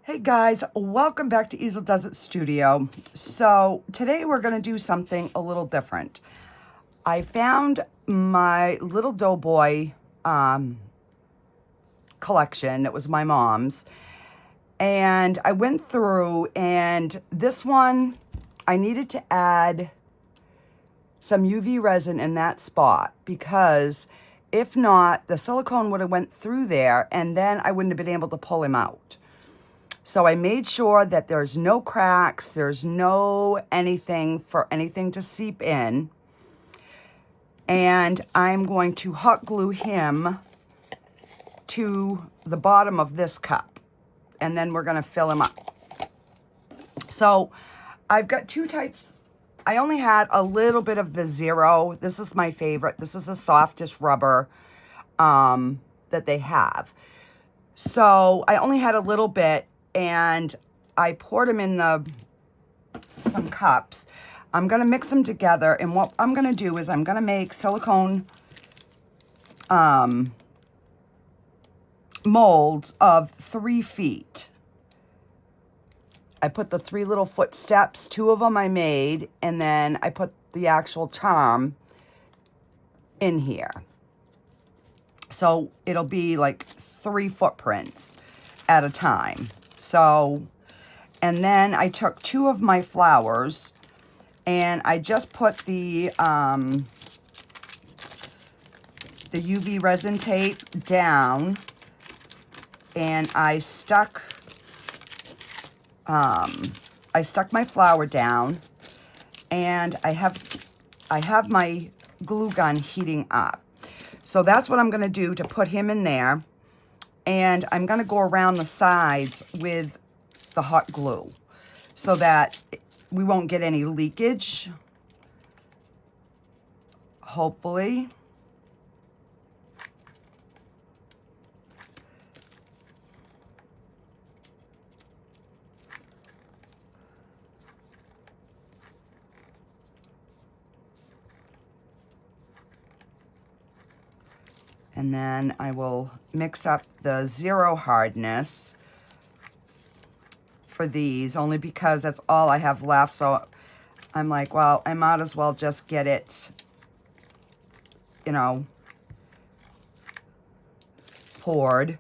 Hey guys, welcome back to Easeldoesitstudio. So today we're going to do something a little different. I found my little doughboy collection. It was my mom's. And I went through, and this one, I needed to add some UV resin in that spot, because if not, the silicone would have went through there and then I wouldn't have been able to pull him out. So I made sure that there's no cracks, there's no anything for anything to seep in. And I'm going to hot glue him to the bottom of this cup. And then we're going to fill him up. So I've got two types. I only had a little bit of the zero. This is my favorite. This is the softest rubber that they have. So I only had a little bit, and I poured them in some cups. I'm going to mix them together, and what I'm going to do is I'm going to make silicone molds of 3 feet. I put the 3 little footsteps, 2 of them I made, and then I put the actual charm in here. So it'll be like 3 footprints at a time. So, and then I took 2 of my flowers, and I just put the UV resin tape down, and I stuck my flower down, and I have my glue gun heating up. So that's what I'm going to do to put him in there. And I'm going to go around the sides with the hot glue so that we won't get any leakage, hopefully. And then I will mix up the zero hardness for these, only because that's all I have left. So I'm like, well, I might as well just get it, you know, poured.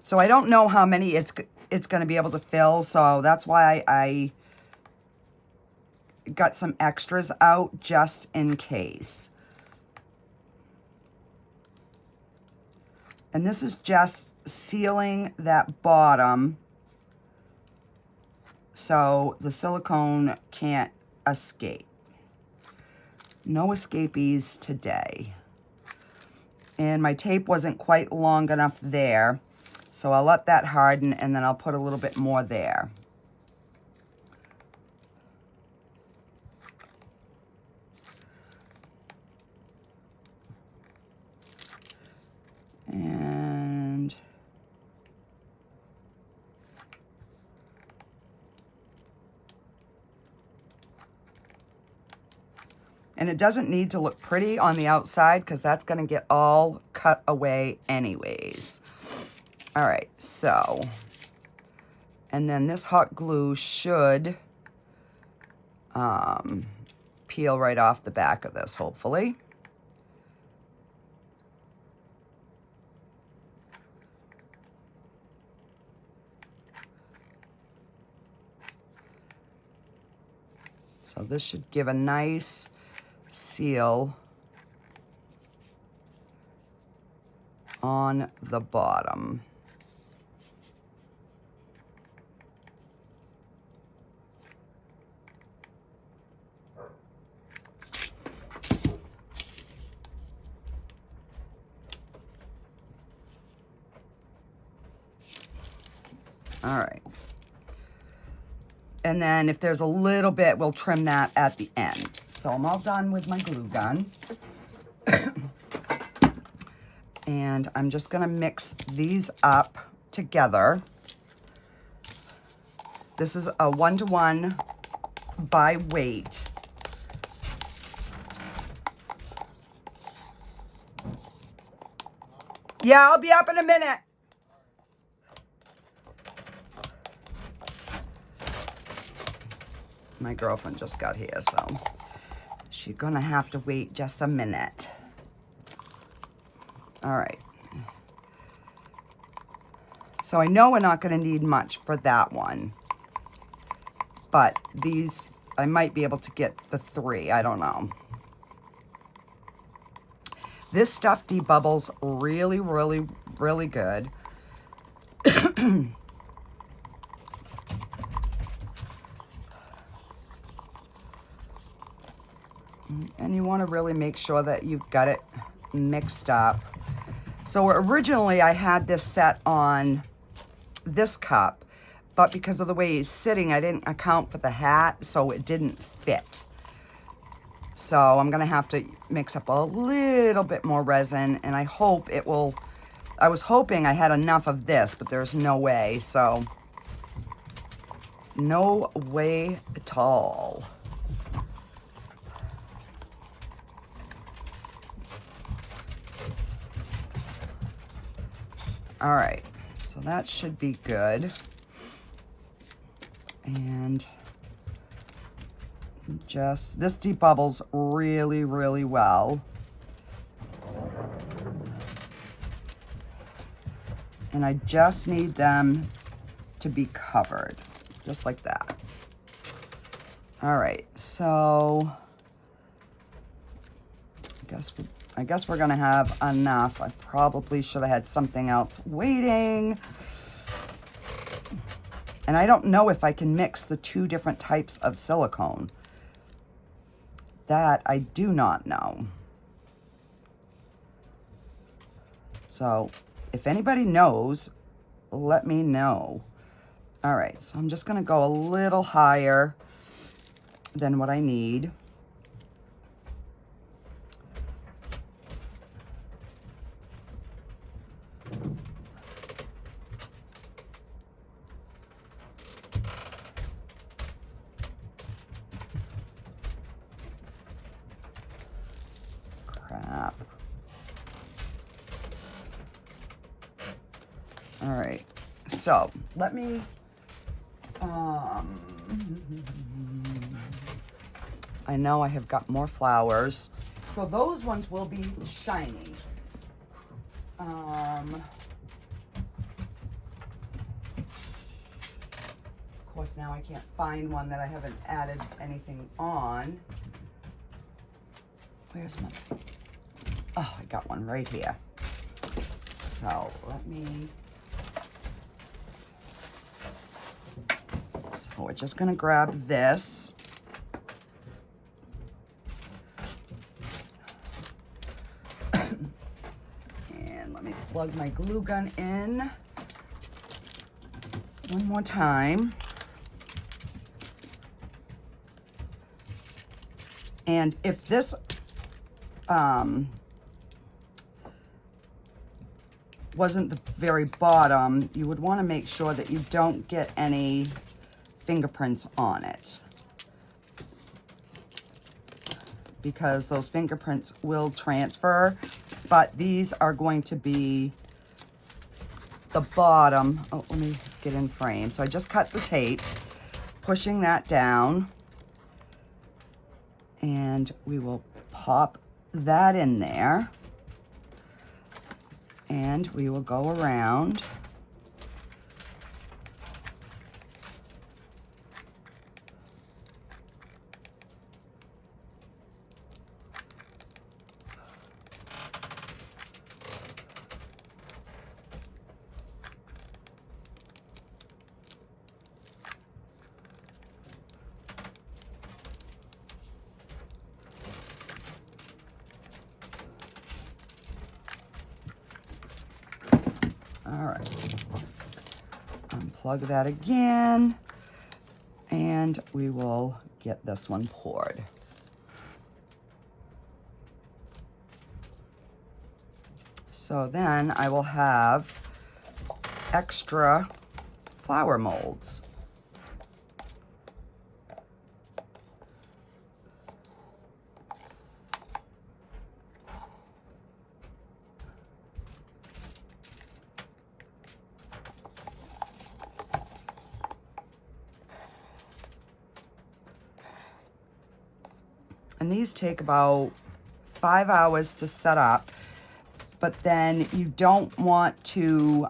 So I don't know how many it's going to be able to fill. So that's why I got some extras out just in case. And this is just sealing that bottom so the silicone can't escape. No escapees today. And my tape wasn't quite long enough there, so I'll let that harden, and then I'll put a little bit more there. And it doesn't need to look pretty on the outside, because that's going to get all cut away anyways. All right, so, and then this hot glue should peel right off the back of this, hopefully. So this should give a nice seal on the bottom. All right. And then if there's a little bit, we'll trim that at the end. So I'm all done with my glue gun. And I'm just going to mix these up together. This is a 1-to-1 by weight. Yeah, I'll be up in a minute. My girlfriend just got here, so she's gonna have to wait just a minute. All right. So I know we're not gonna need much for that one, but these, I might be able to get the 3, I don't know. This stuff debubbles really, really, really good. And you want to really make sure that you've got it mixed up. So originally I had this set on this cup, but because of the way he's sitting, I didn't account for the hat, so it didn't fit. So I'm gonna have to mix up a little bit more resin, and I hope it will. I was hoping I had enough of this, but there's no way, so no way at all. All right, so that should be good. And just, this debubbles really, really well. And I just need them to be covered, just like that. All right, so I guess we're gonna have enough. I probably should have had something else waiting. And I don't know if I can mix the 2 different types of silicone. That I do not know. So if anybody knows, let me know. All right, so I'm just gonna go a little higher than what I need. Crap. All right, so let me, I know I have got more flowers, so those ones will be shiny. Of course, now I can't find one that I haven't added anything on. Where's my, oh, I got one right here. So let me, so we're just gonna grab this. And let me plug my glue gun in one more time. And if this wasn't the very bottom, you would want to make sure that you don't get any fingerprints on it, because those fingerprints will transfer, but these are going to be the bottom. Oh, let me get in frame. So I just cut the tape, pushing that down, and we will pop that in there, and we will go around. All right, unplug that again, and we will get this one poured. So then I will have extra flower molds. And these take about 5 hours to set up. But then you don't want to,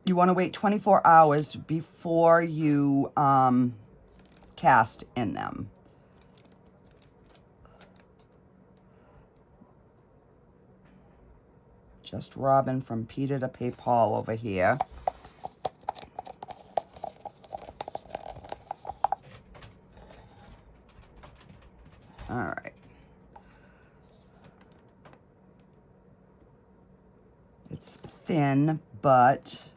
you want to wait 24 hours before you cast in them. Just rubbing from Peter to pay Paul over here. All right. It's thin, but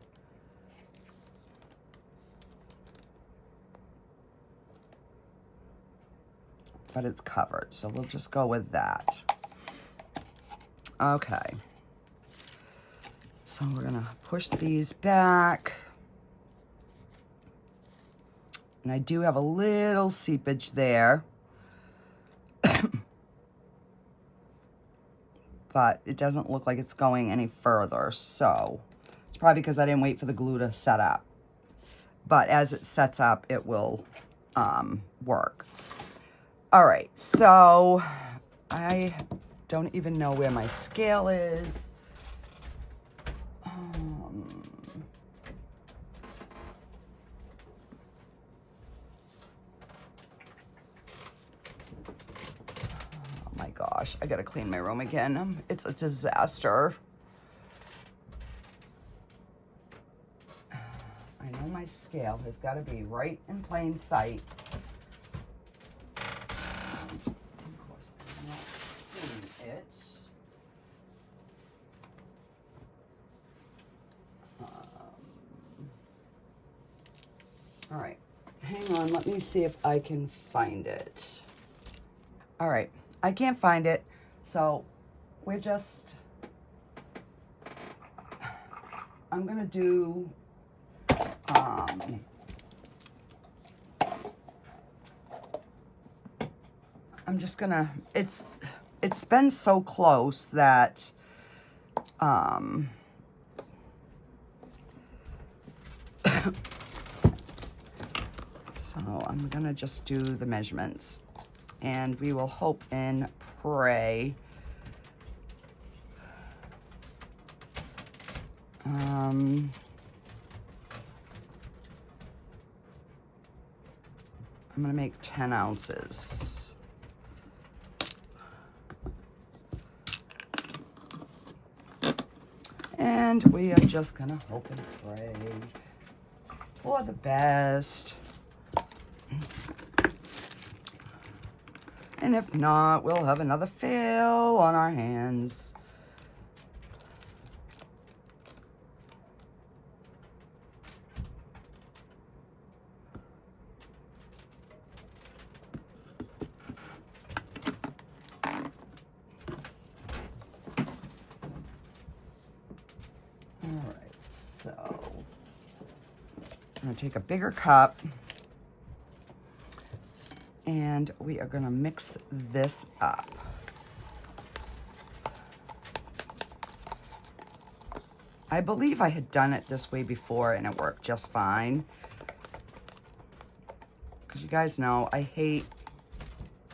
it's covered, so we'll just go with that. Okay. So we're gonna push these back. And I do have a little seepage there. But it doesn't look like it's going any further, so it's probably because I didn't wait for the glue to set up. But as it sets up, it will work. All right, so I don't even know where my scale is. Gosh, I gotta clean my room again. It's a disaster. I know my scale has got to be right in plain sight. Of course, I'm not seeing it. All right, hang on. Let me see if I can find it. All right. I can't find it, so we're just, I'm gonna do, I'm just gonna, it's been so close that, so I'm gonna just do the measurements. And we will hope and pray. I'm gonna make 10 ounces. And we are just gonna hope and pray for the best. And if not, we'll have another fill on our hands. All right, so I'm gonna take a bigger cup. And we are gonna mix this up. I believe I had done it this way before and it worked just fine. Because you guys know, I hate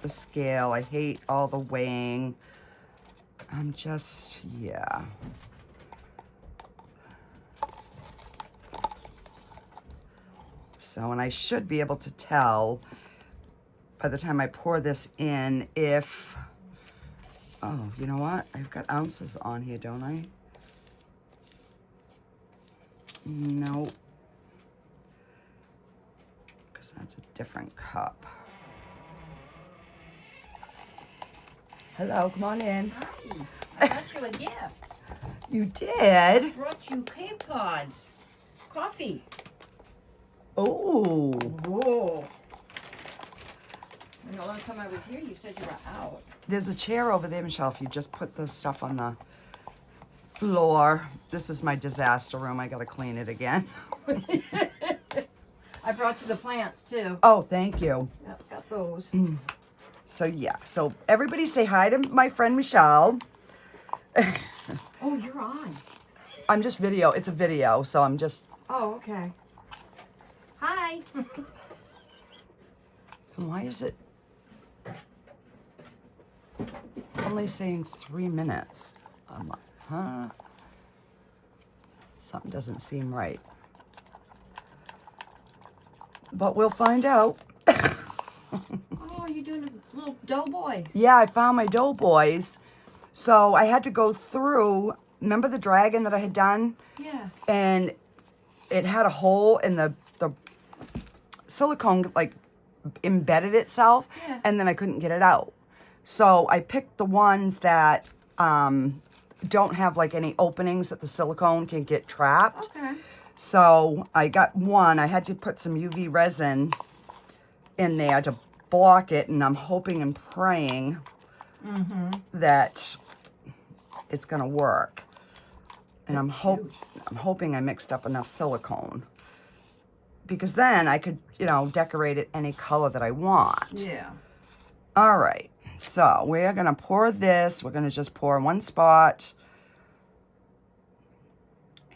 the scale. I hate all the weighing. I'm just, yeah. So, and I should be able to tell by the time I pour this in if, oh, you know what? I've got ounces on here, don't I? Nope. Because that's a different cup. Hello, come on in. Hi, I got you a gift. You did? I brought you cave pods. Coffee. Oh. Whoa. And the last time I was here, you said you were out. There's a chair over there, Michelle, if you just put the stuff on the floor. This is my disaster room. I gotta clean it again. I brought you the plants, too. Oh, thank you. Yep, got those. So, yeah. So, everybody say hi to my friend Michelle. Oh, you're on. I'm just video. It's a video, so I'm just... Oh, okay. Hi. Hi. And why is it only saying 3 minutes? I'm like, huh? Something doesn't seem right. But we'll find out. Oh, you're doing a little doughboy. Yeah, I found my doughboys. So I had to go through, remember the dragon that I had done? Yeah. And it had a hole in the silicone, like, embedded itself. Yeah. And then I couldn't get it out. So I picked the ones that don't have, like, any openings that the silicone can get trapped. Okay. So I got one. I had to put some UV resin in there to block it, and I'm hoping and praying that it's gonna work. And I'm hoping I mixed up enough silicone, because then I could, you know, decorate it any color that I want. Yeah. All right, so we're gonna pour this. We're gonna just pour in one spot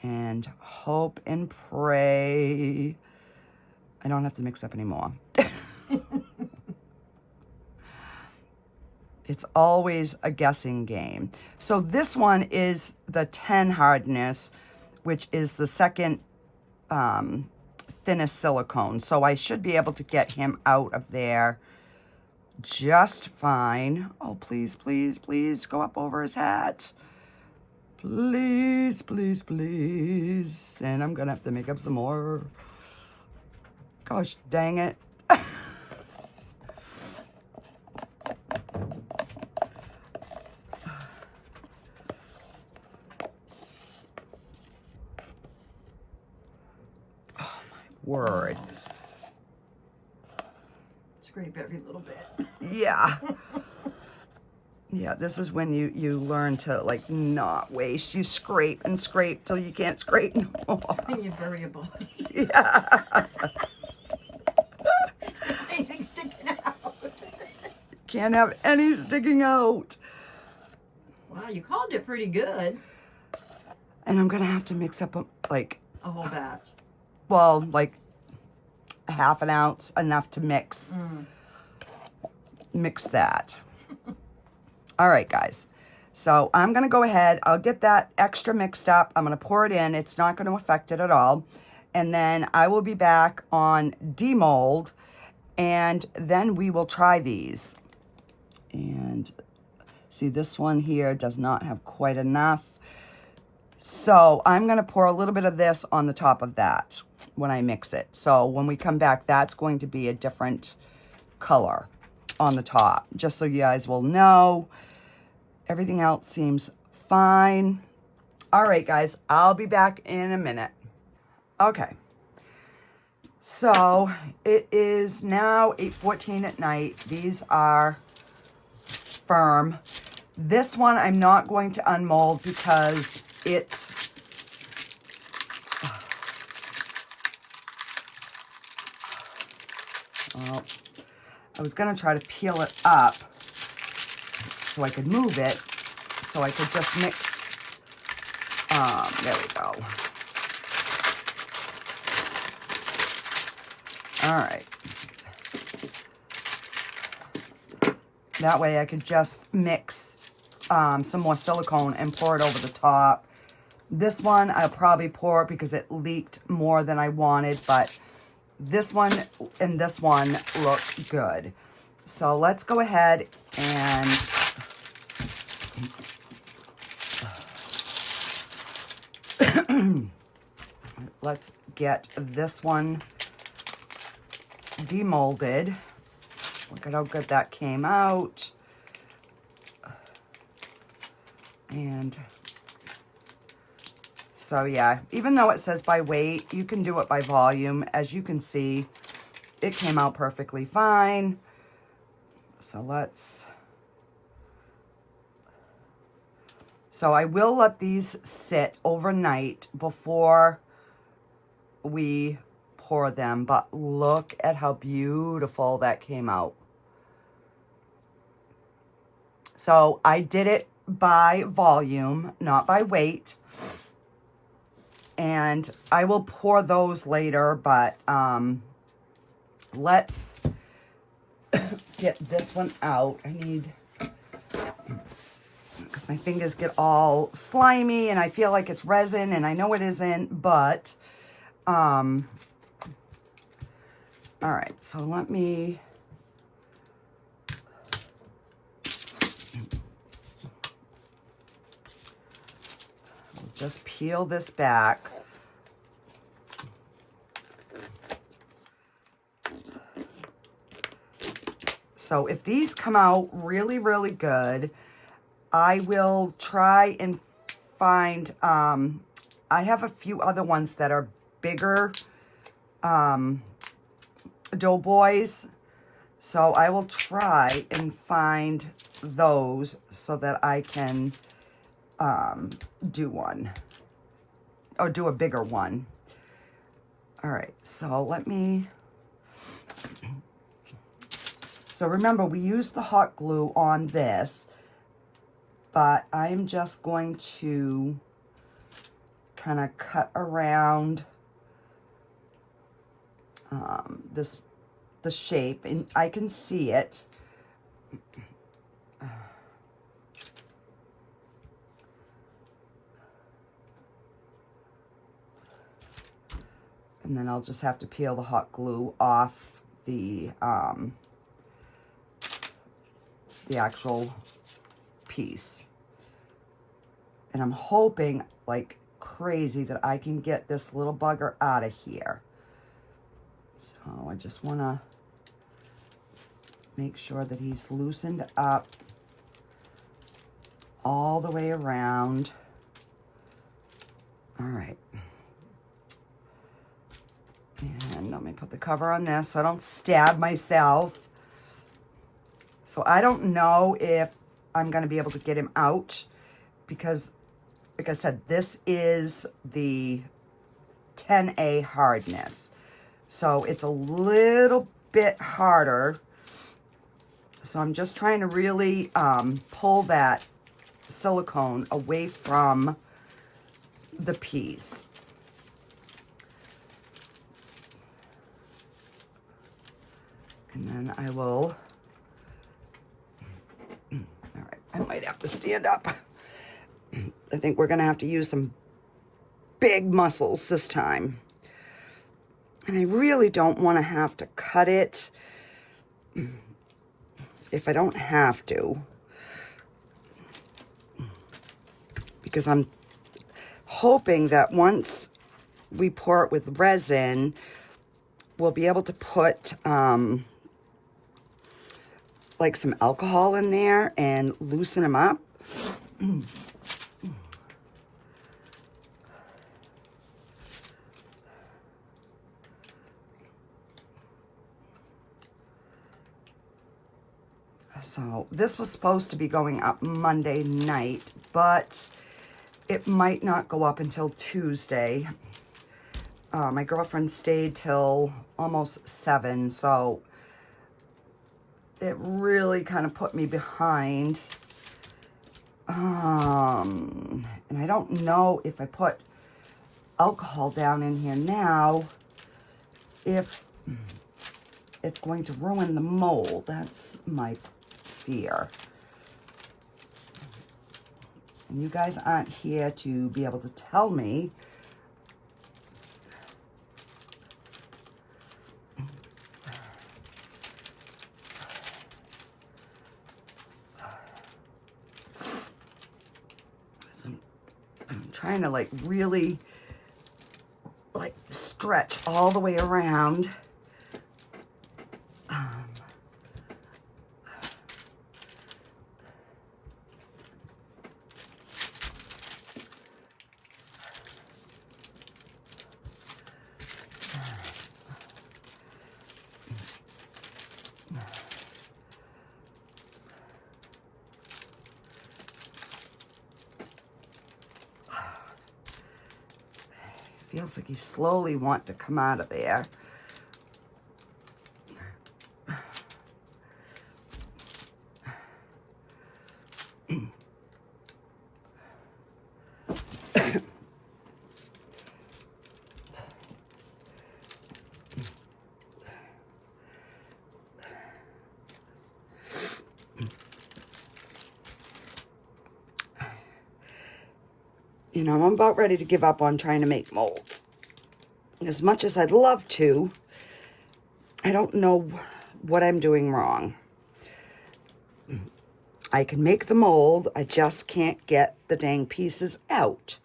and hope and pray I don't have to mix up anymore. It's always a guessing game. So this one is the 10 hardness, which is the second thinnest silicone. So I should be able to get him out of there just fine. Oh, please, please, please go up over his hat. Please, please, please. And I'm gonna have to make up some more. Gosh, dang it. Word. Scrape every little bit. Yeah. Yeah, this is when you learn to, like, not waste. You scrape and scrape till you can't scrape no more. And you bury your body. Yeah. Anything sticking out. Can't have any sticking out. Wow, you called it pretty good. And I'm gonna have to mix up, like, A whole batch. well, like, half an ounce, enough to mix that. All right, guys. So I'm going to go ahead. I'll get that extra mixed up. I'm going to pour it in. It's not going to affect it at all. And then I will be back on demold, and then we will try these. And see, this one here does not have quite enough. So I'm going to pour a little bit of this on the top of that when I mix it. So when we come back, that's going to be a different color on the top, just so you guys will know. Everything else seems fine. All right, guys, I'll be back in a minute. Okay. So it is now 8:14 at night. These are firm. This one I'm not going to unmold because it well, I was going to try to peel it up so I could move it, so I could just mix. There we go. All right. That way I could just mix some more silicone and pour it over the top. This one I'll probably pour because it leaked more than I wanted, but this one and this one look good. So let's go ahead and let's get this one demolded. Look at how good that came out. And so yeah, even though it says by weight, you can do it by volume. As you can see, it came out perfectly fine. So I will let these sit overnight before we pour them, but look at how beautiful that came out. So I did it by volume, not by weight. And I will pour those later, but let's get this one out. I need, because my fingers get all slimy and I feel like it's resin, and I know it isn't, but, all right, so let me, just peel this back. So if these come out really, really good, I will try and find, I have a few other ones that are bigger doughboys. So I will try and find those so that I can do one, or do a bigger one. All right, so let me, so remember we used the hot glue on this, but I'm just going to kind of cut around the shape, and I can see it. And then I'll just have to peel the hot glue off the actual piece. And I'm hoping like crazy that I can get this little bugger out of here. So I just want to make sure that he's loosened up all the way around. All right. And let me put the cover on this so I don't stab myself. So I don't know if I'm going to be able to get him out because, like I said, this is the 10A hardness. So it's a little bit harder. So I'm just trying to really pull that silicone away from the piece. And then I will, all right, I might have to stand up. I think we're gonna have to use some big muscles this time. And I really don't wanna have to cut it if I don't have to. Because I'm hoping that once we pour it with resin, we'll be able to put like some alcohol in there and loosen them up. So this was supposed to be going up Monday night, but it might not go up until Tuesday. My girlfriend stayed till almost 7, so it really kind of put me behind. And I don't know if I put alcohol down in here now, if it's going to ruin the mold. That's my fear. And you guys aren't here to be able to tell me. So I'm trying to like really like stretch all the way around. Feels like he slowly wants to come out of there. You know, I'm about ready to give up on trying to make molds. As much as I'd love to, I don't know what I'm doing wrong. I can make the mold, I just can't get the dang pieces out.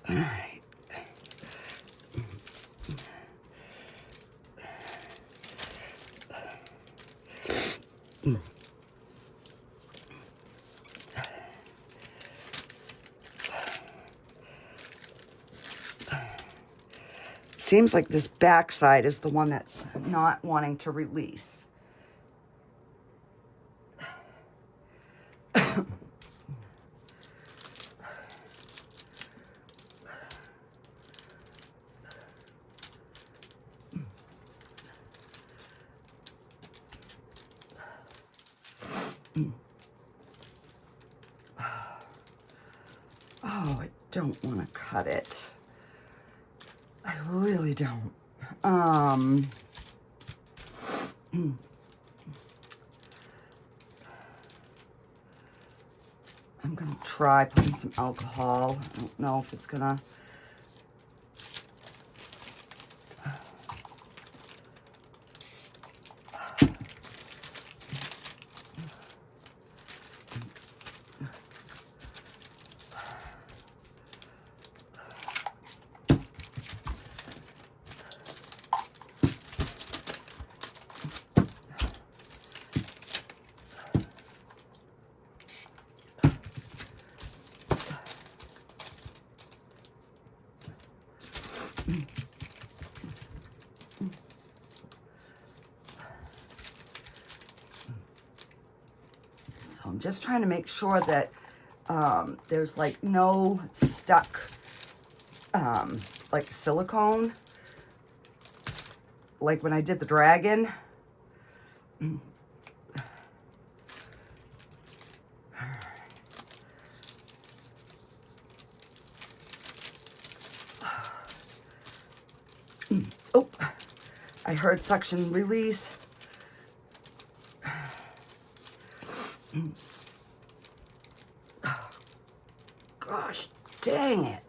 All right. Seems like this back side is the one that's not wanting to release. Oh, I don't want to cut it. I really don't. I'm gonna try putting some alcohol. I don't know if it's gonna. I'm just trying to make sure that there's like no stuck like silicone, like when I did the dragon. Oh, I heard suction release. Gosh, dang it.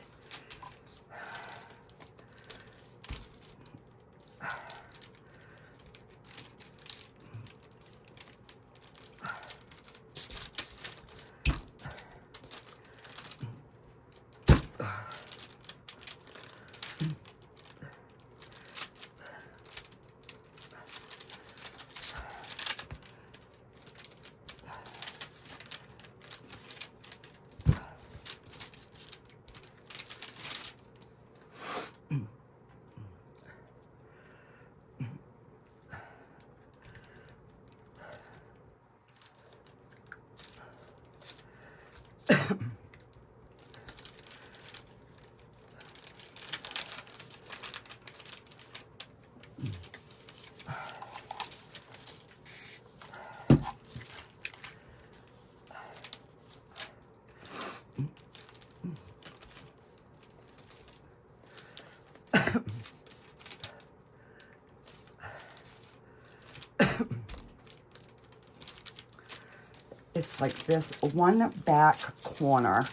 It's like this one back corner.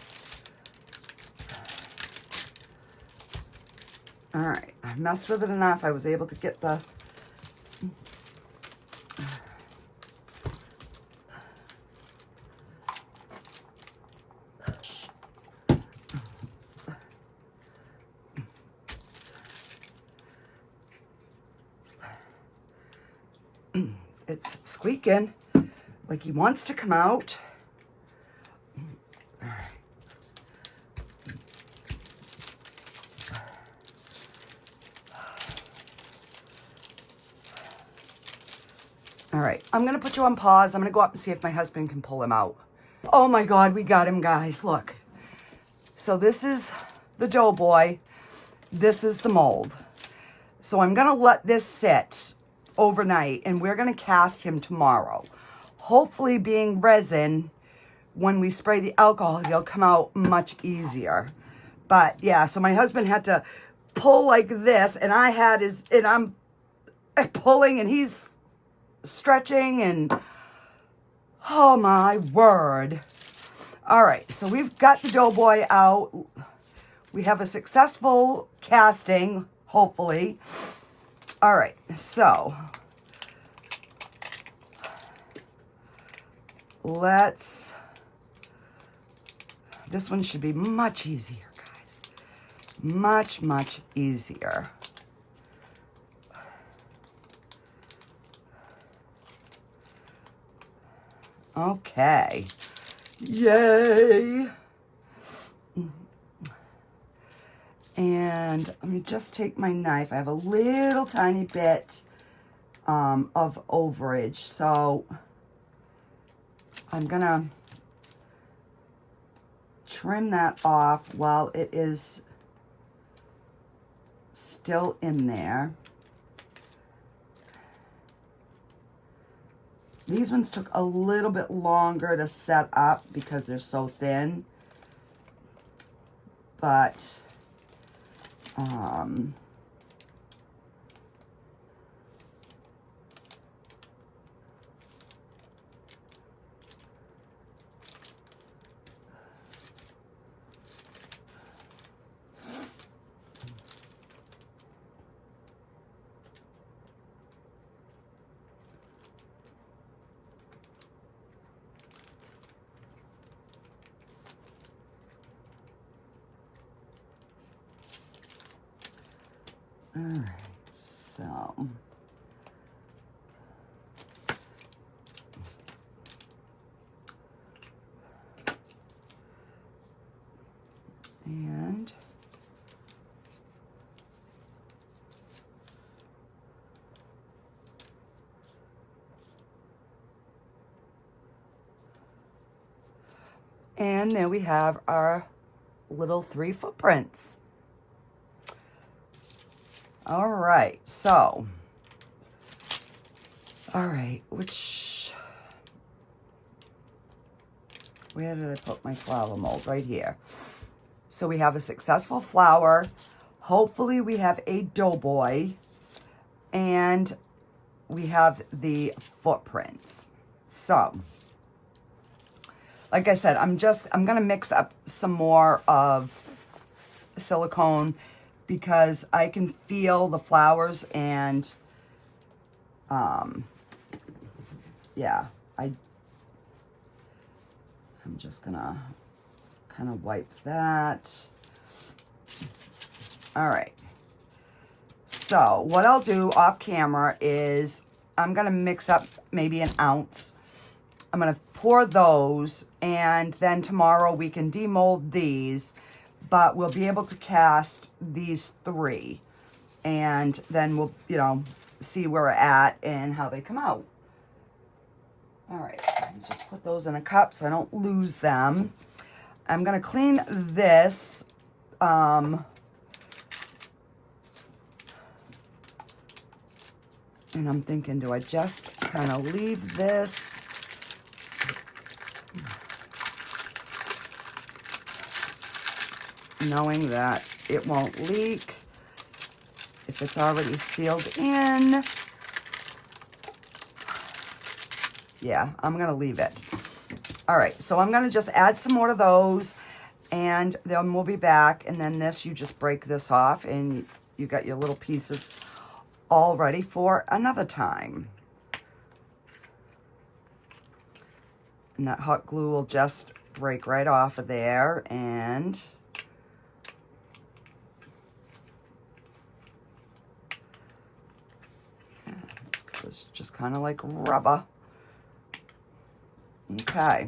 All right, I messed with it enough. I was able to get the it's squeaking like he wants to come out. All right. All right, I'm gonna put you on pause. I'm gonna go up and see if my husband can pull him out. Oh my God, we got him, guys, look. So this is the Doughboy. This is the mold. So I'm gonna let this sit overnight and we're gonna cast him tomorrow. Hopefully, being resin, when we spray the alcohol, he'll come out much easier. But yeah, so my husband had to pull like this, and I'm pulling and he's stretching, and Oh my word. All right, so we've got the Doughboy out. We have a successful casting, hopefully. All right, so this one should be much easier, guys. Much, much easier. Okay. Yay. And let me just take my knife. I have a little tiny bit of overage, so I'm gonna trim that off while it is still in there. These ones took a little bit longer to set up because they're so thin, but all right, so and then we have our little 3 footprints. All right, so, all right, where did I put my flower mold? Right here. So we have a successful flower. Hopefully we have a Doughboy, and we have the footprints. So, like I said, I'm gonna mix up some more of silicone because I can feel the flowers, and yeah, I'm just gonna kind of wipe that. All right, so what I'll do off camera is I'm gonna mix up maybe an ounce. I'm gonna pour those, and then tomorrow we can demold these, but we'll be able to cast these 3, and then we'll, you know, see where we're at and how they come out. All right, just put those in a cup so I don't lose them. I'm gonna clean this. And I'm thinking, do I just kind of leave this? Knowing that it won't leak if it's already sealed in. Yeah, I'm gonna leave it. All right, so I'm gonna just add some more of those, and then we'll be back. And then this, you just break this off, and you got your little pieces all ready for another time. And that hot glue will just break right off of there, and it's just kind of like rubber. Okay.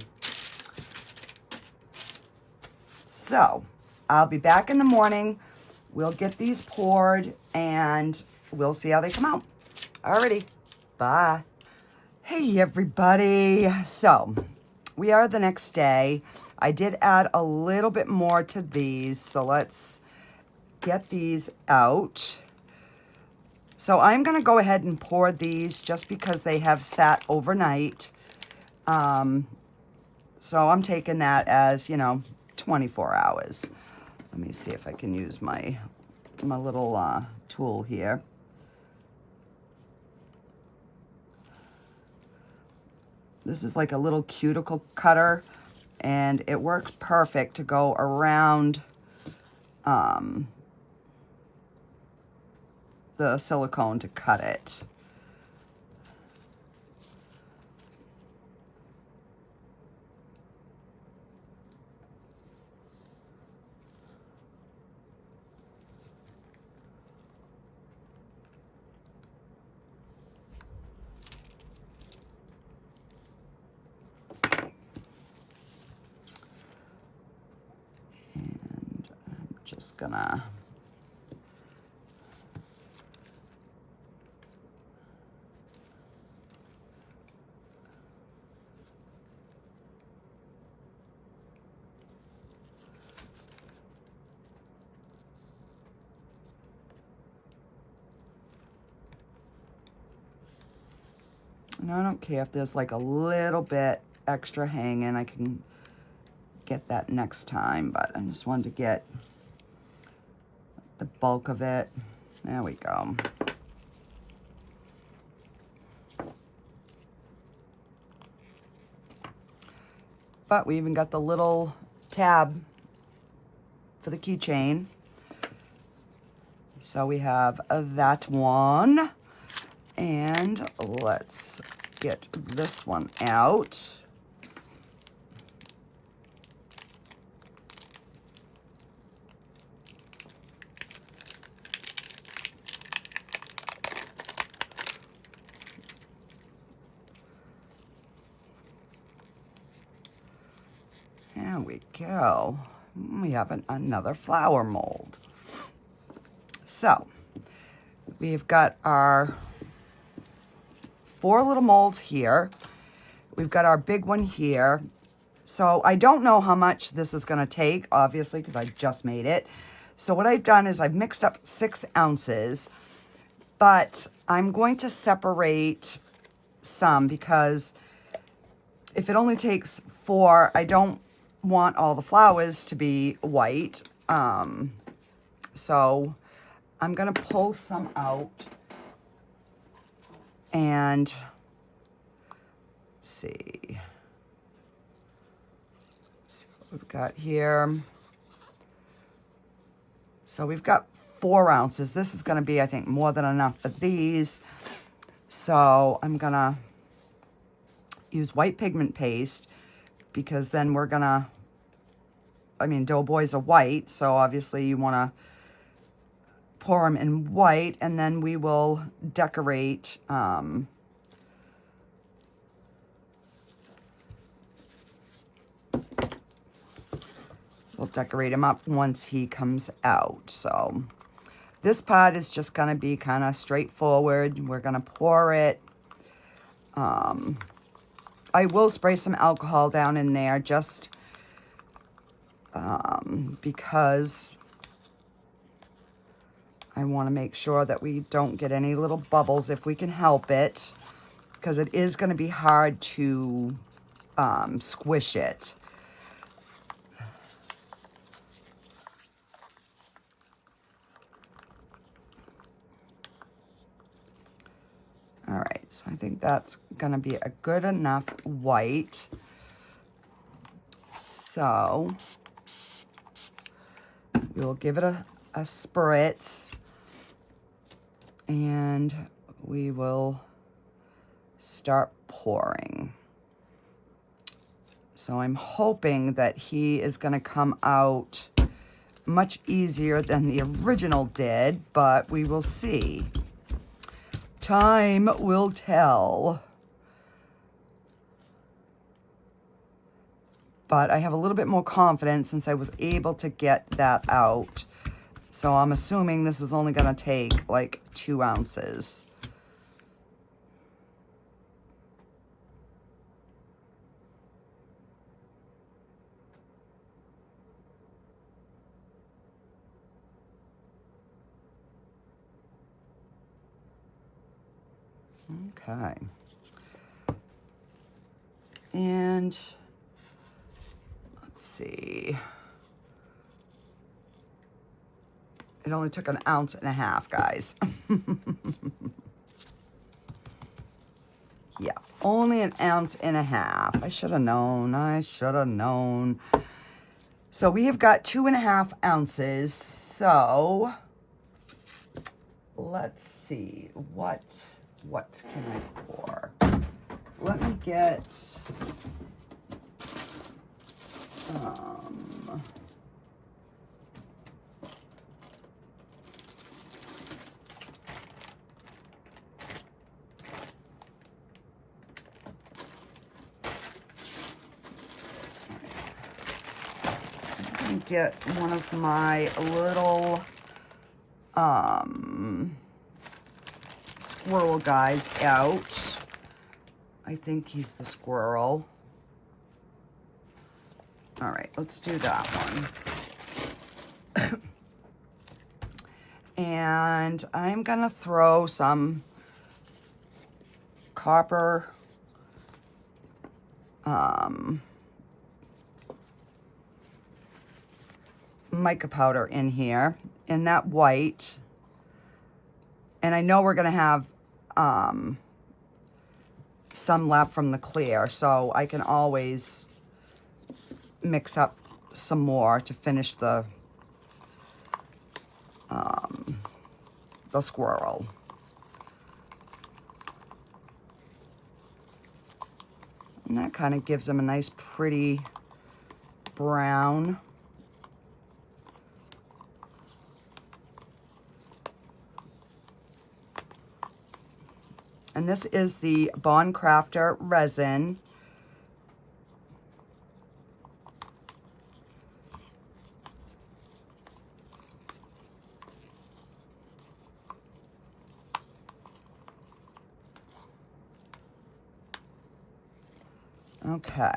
So, I'll be back in the morning. We'll get these poured, and we'll see how they come out. Alrighty. Bye. Hey, everybody. So, we are the next day. I did add a little bit more to these, so let's get these out. So I'm going to go ahead and pour these just because they have sat overnight. So I'm taking that as, you know, 24 hours. Let me see if I can use my little tool here. This is like a little cuticle cutter, and it works perfect to go around the silicone to cut it. And I'm just gonna and I don't care if there's like a little bit extra hanging. I can get that next time, but I just wanted to get the bulk of it. There we go. But we even got the little tab for the keychain. So we have that one. And let's get this one out. There we go. We have another flower mold. So we've got our 4 little molds here. We've got our big one here. So I don't know how much this is going to take, obviously, because I just made it. So what I've done is I've mixed up 6 ounces, but I'm going to separate some because if it only takes 4, I don't want all the flowers to be white. So I'm going to pull some out. And let's see what we've got here. So we've got 4 ounces. This is going to be, I think, more than enough for these. So I'm going to use white pigment paste because then we're going to, I mean, doughboys are white, so obviously you want to pour them in white, and then we will decorate we'll decorate him up once he comes out. So this part is just going to be kind of straightforward. We're going to pour it. I will spray some alcohol down in there just because I want to make sure that we don't get any little bubbles if we can help it, because it is going to be hard to squish it. All right, so I think that's going to be a good enough white. So we'll give it a spritz. And we will start pouring. So I'm hoping that he is going to come out much easier than the original did, but we will see. Time will tell. But I have a little bit more confidence since I was able to get that out. So I'm assuming this is only going to take like 2 ounces. Okay. And let's see. It only took 1.5 ounces, guys. Yeah, only 1.5 ounces. I should have known. I should have known. So we have got 2.5 ounces. So let's see. What can I pour? Let me get get one of my little squirrel guys out. I think he's the squirrel. All right, let's do that one. And I'm gonna throw some copper mica powder in here, in that white. And I know we're gonna have some left from the clear, so I can always mix up some more to finish the squirrel. And that kind of gives them a nice pretty brown. And this is the Craftor resin. Okay.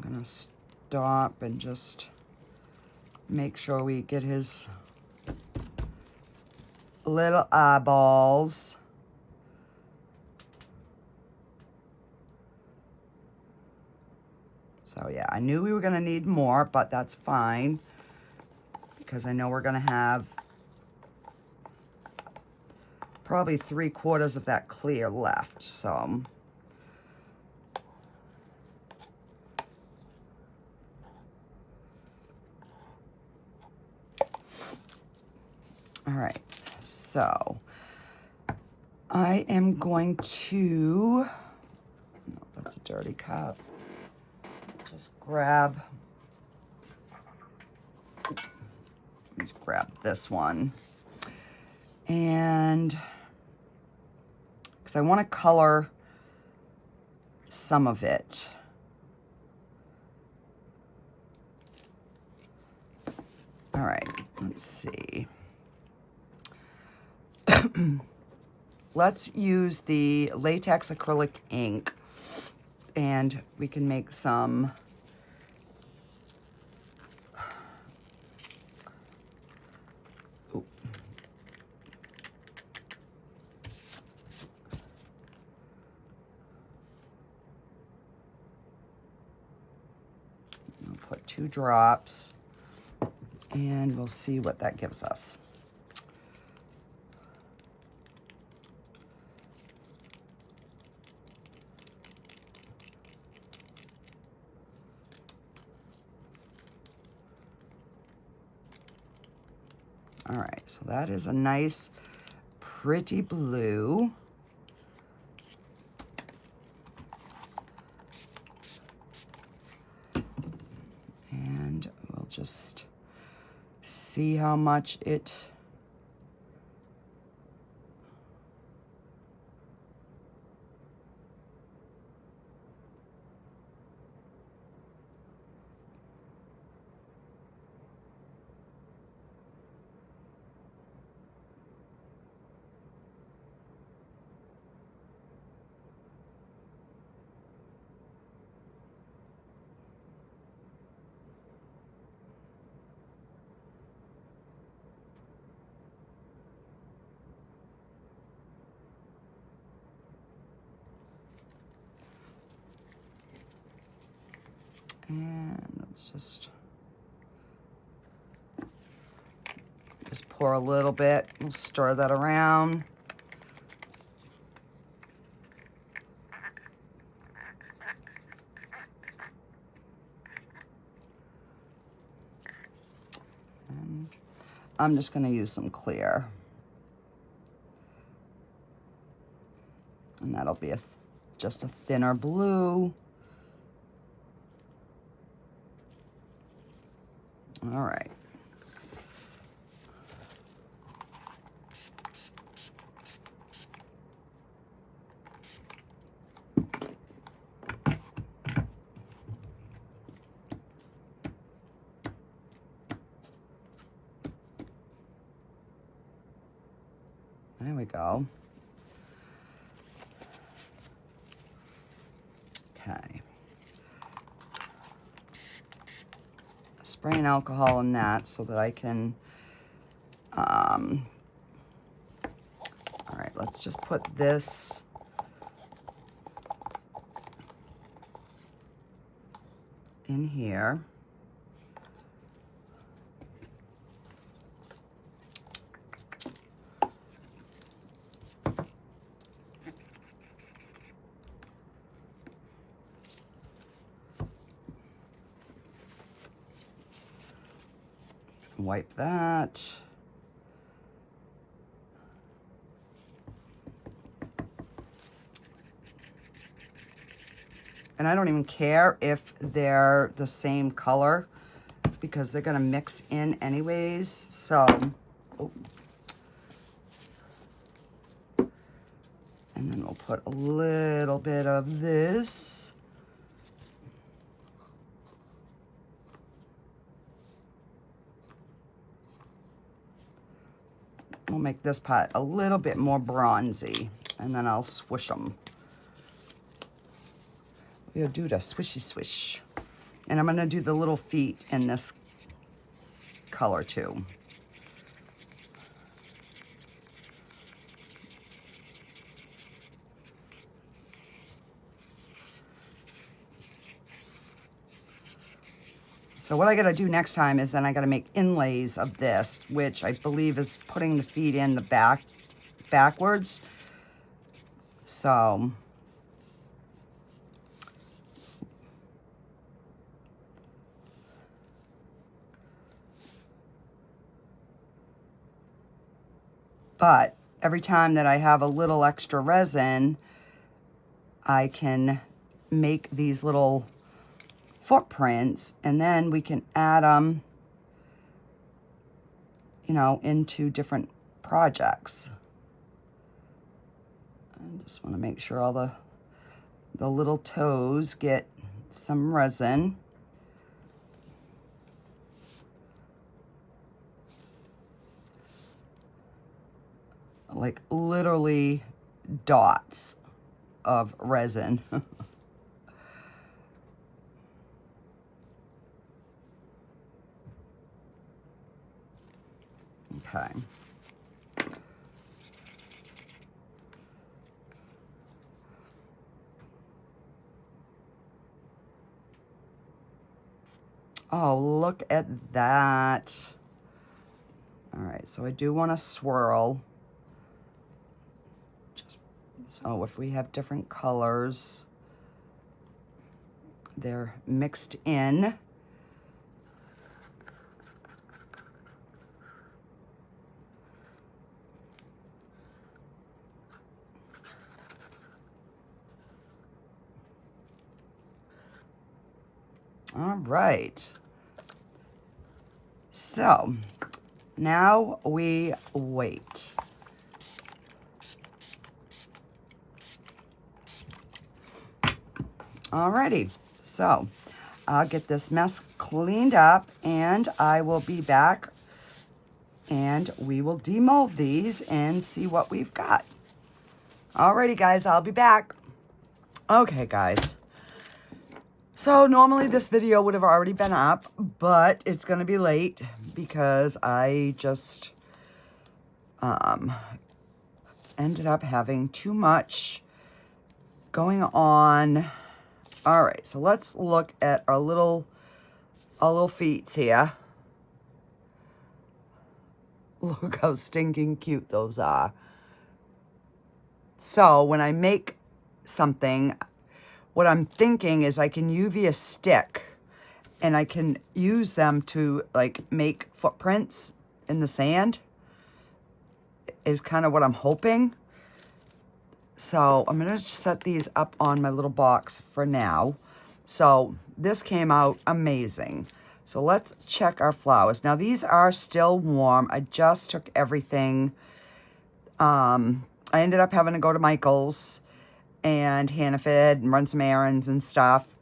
I'm gonna stop and just make sure we get his little eyeballs. So yeah, I knew we were gonna need more, but that's fine because I know we're gonna have probably 3/4 of that clear left, so. All right, so I am going to, no, that's a dirty cup. Just grab this one. And because I want to color some of it. All right, let's see. Let's use the latex acrylic ink, and we can make some I'll put 2 drops, and we'll see what that gives us. All right, so that is a nice, pretty blue. And we'll just see how much it And let's just pour a little bit. We'll stir that around. And I'm just going to use some clear. And that'll be just a thinner blue. All right. There we go. Okay. Spraying alcohol in that so that I can, all right, let's just put this in here. Wipe that. And I don't even care if they're the same color because they're gonna mix in anyways, so. Oh. And then we'll put a little bit of this. We'll make this pot a little bit more bronzy, and then I'll swish them. We'll do the swishy swish. And I'm gonna do the little feet in this color too. So what I gotta do next time is then I gotta make inlays of this, which I believe is putting the feet in the backwards. So but every time that I have a little extra resin, I can make these little footprints, and then we can add them, you know, into different projects. I just want to make sure all the little toes get some resin. Like literally dots of resin. Okay. Oh, look at that. All right, so I do want to swirl. Just so if we have different colors, they're mixed in. All right. So now we wait. Alrighty, so I'll get this mess cleaned up and I will be back and we will demold these and see what we've got. Alrighty guys, I'll be back. Okay guys, so normally this video would have already been up, but it's gonna be late because I just ended up having too much going on All right, so let's look at our little feet here. Look how stinking cute those are. So when I make something, what I'm thinking is I can UV a stick and I can use them to like make footprints in the sand, is kind of what I'm hoping. So I'm gonna just set these up on my little box for now. So this came out amazing. So let's check our flowers. Now these are still warm. I just took everything. I ended up having to go to Michael's and Hannaford and run some errands and stuff.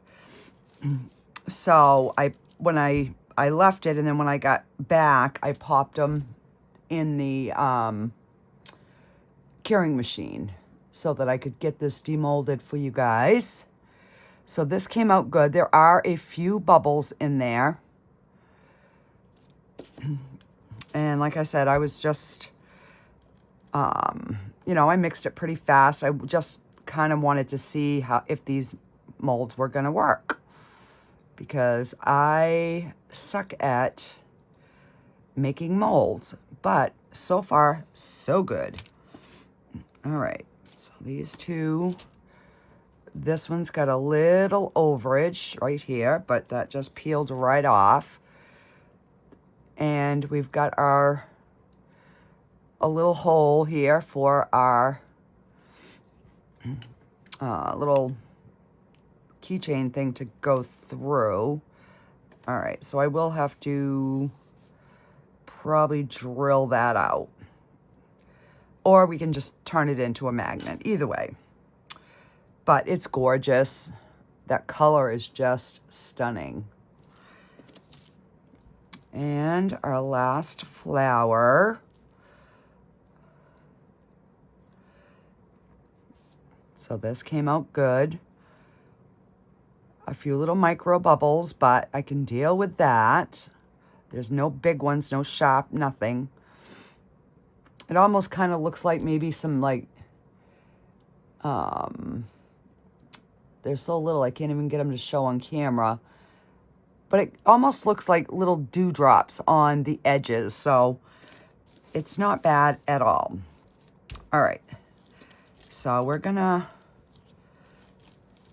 So when I left it, and then when I got back, I popped them in the curing machine so that I could get this demolded for you guys. So this came out good. There are a few bubbles in there. And like I said, I was just, you know, I mixed it pretty fast. I just kind of wanted to see if these molds were going to work, because I suck at making molds, but so far, so good. All right, so these two, this one's got a little overage right here, but that just peeled right off. And we've got a little hole here for our little keychain thing to go through. All right, so I will have to probably drill that out. Or we can just turn it into a magnet, either way. But it's gorgeous. That color is just stunning. And our last flower. So this came out good. A few little micro bubbles, but I can deal with that. There's no big ones, no sharp, nothing. It almost kind of looks like maybe some like, they're so little I can't even get them to show on camera. But it almost looks like little dewdrops on the edges, so it's not bad at all. All right, so we're gonna,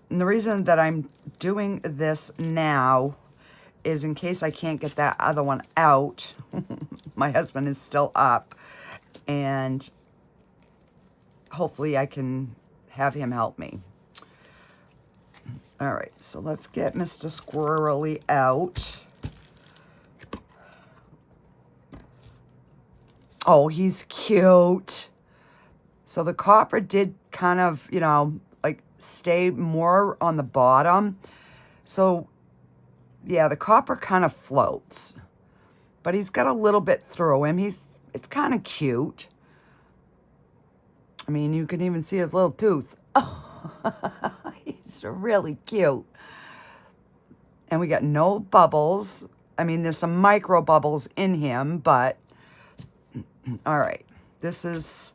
and the reason that I'm doing this now is in case I can't get that other one out. My husband is still up, and hopefully I can have him help me. All right, so let's get Mr. Squirrely out. Oh, he's cute. So the copper did kind of, you know, like stay more on the bottom. So yeah, the copper kind of floats, but he's got a little bit through him. It's kind of cute. I mean, you can even see his little tooth. Oh, he's really cute. And we got no bubbles. I mean, there's some micro bubbles in him, but all right. This is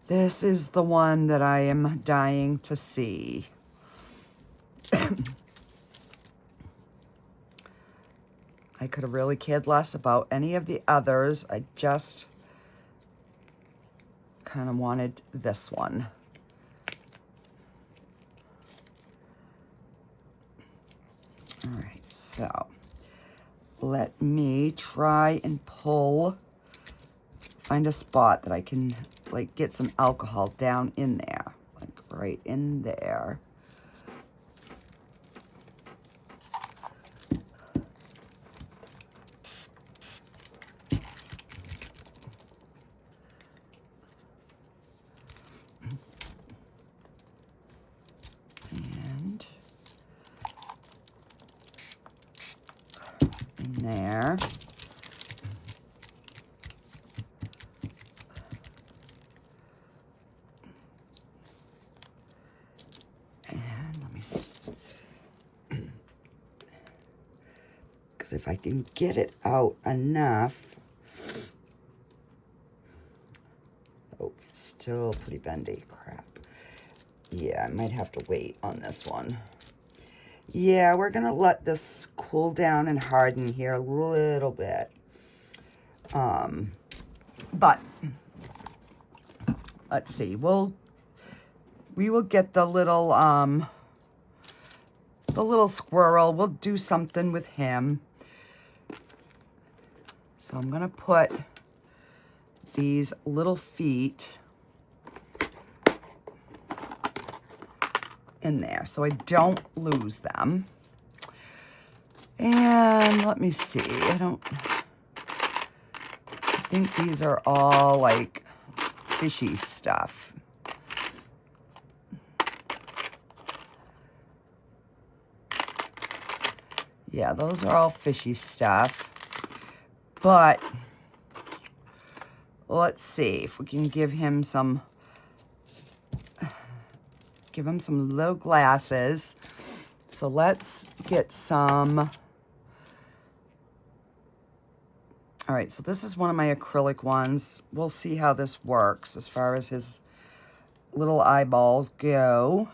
the one that I am dying to see. I could have really cared less about any of the others. I just kind of wanted this one. All right, so let me try and find a spot that I can like get some alcohol down in there, like right in there. There. And let me see. Because if I can get it out enough. Oh, it's still pretty bendy. Crap. Yeah, I might have to wait on this one. Yeah, we're gonna let this cool down and harden here a little bit. But let's see, we will get the little squirrel. We'll do something with him. So I'm gonna put these little feet in there so I don't lose them. And let me see, I think these are all like fishy stuff. Yeah, those are all fishy stuff. But let's see if we can give him some little glasses. So let's get some. All right, so this is one of my acrylic ones. We'll see how this works as far as his little eyeballs go.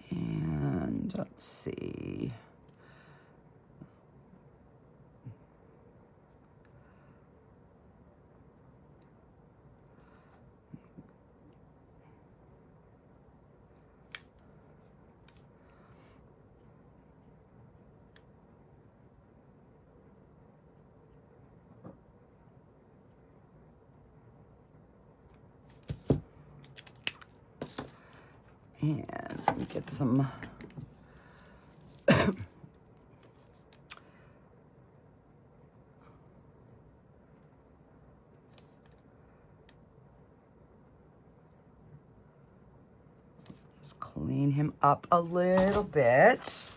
And let's see. And let me get some just clean him up a little bit.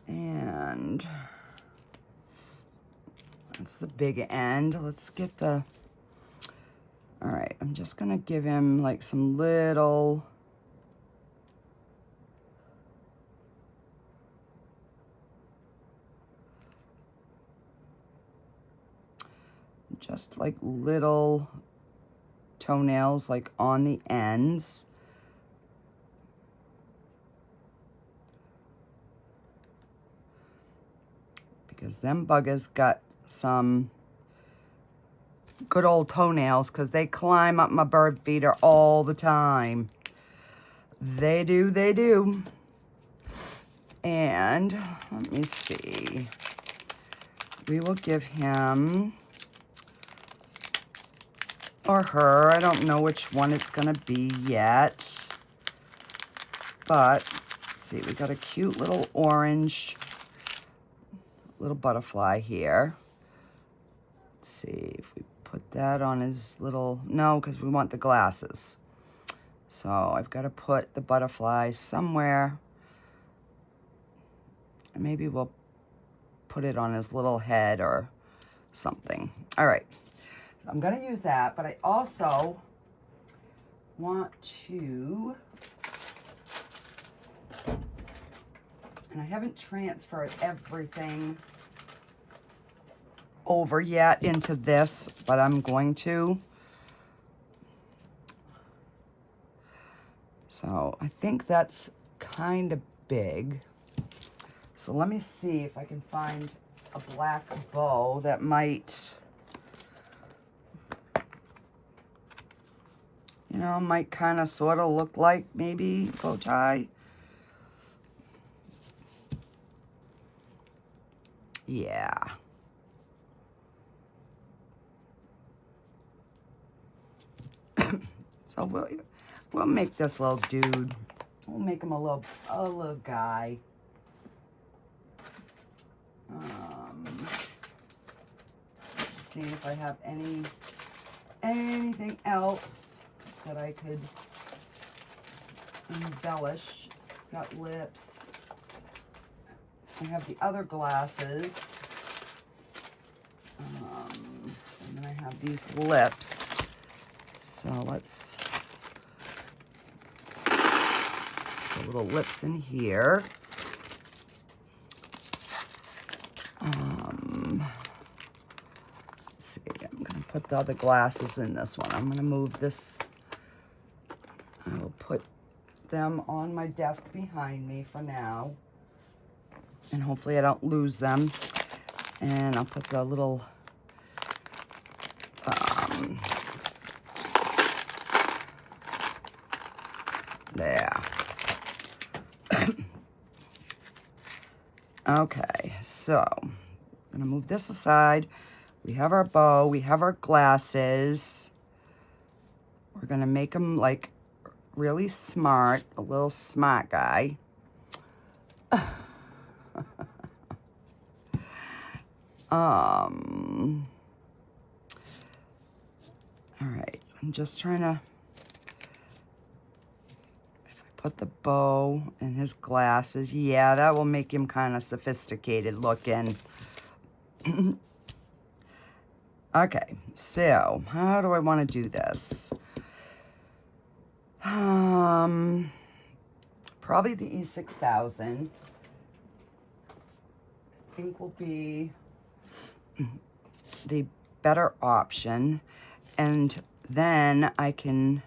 And that's the big end. Let's get the, all right, I'm just gonna give him like some little, just like little toenails like on the ends. Because them buggers got some good old toenails because they climb up my bird feeder all the time. They do, they do. And let me see. We will give him or her, I don't know which one it's gonna be yet. But let's see, we got a cute little orange little butterfly here. Let's see if we put that on his little, no, because we want the glasses. So I've got to put the butterfly somewhere. And maybe we'll put it on his little head or something. All right, so I'm going to use that, but I also want to, and I haven't transferred everything over yet into this, but I'm going to. So I think that's kind of big. So let me see if I can find a black bow that might, you know, might kind of sort of look like maybe bow tie. Yeah. So we'll make this little dude. We'll make him a little guy. See if I have anything else that I could embellish. Got lips. I have the other glasses. And then I have these lips. So let's put little lips in here. Let's see, I'm going to put the other glasses in this one. I'm going to move this. I will put them on my desk behind me for now. And hopefully I don't lose them. And I'll put the little there. Okay, so I'm gonna move this aside. We have our bow, we have our glasses. We're gonna make him like really smart, a little smart guy. All right, I'm just trying to, if I put the bow and his glasses, yeah, that will make him kind of sophisticated looking. Okay, so how do I want to do this? Probably the E6000. I think will be the better option. And then I'm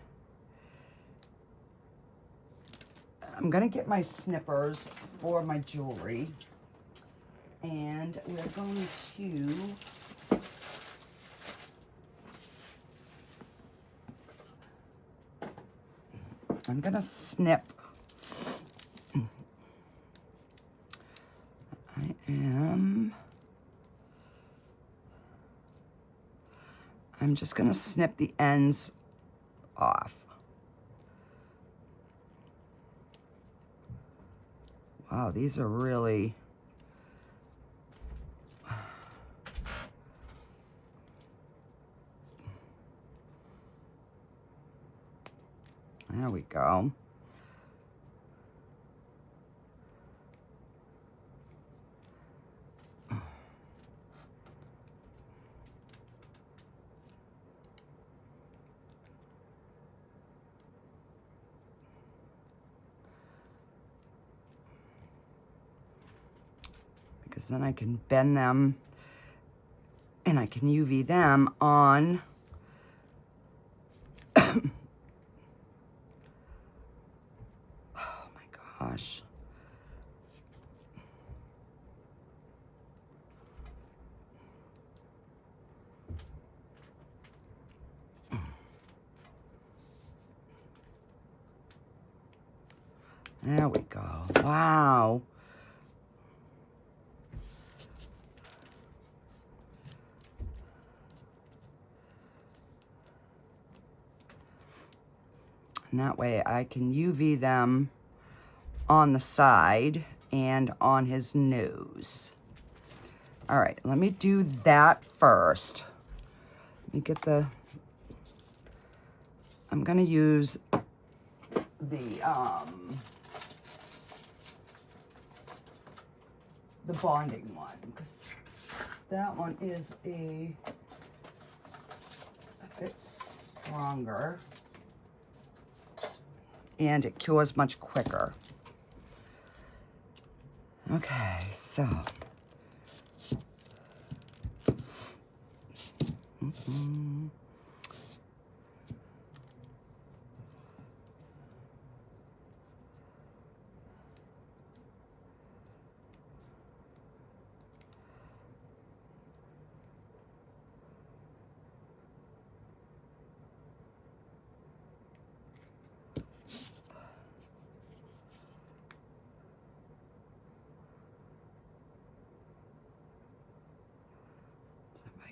gonna get my snippers for my jewelry. And we're going to I'm gonna snip. I'm just gonna snip the ends off. Wow, these are really, there we go. Because then I can bend them and I can UV them on oh my gosh. There we go. Wow. And that way I can UV them on the side and on his nose. All right, let me do that first. Let me get I'm gonna use the bonding one, because that one is a bit stronger and it cures much quicker. Okay, so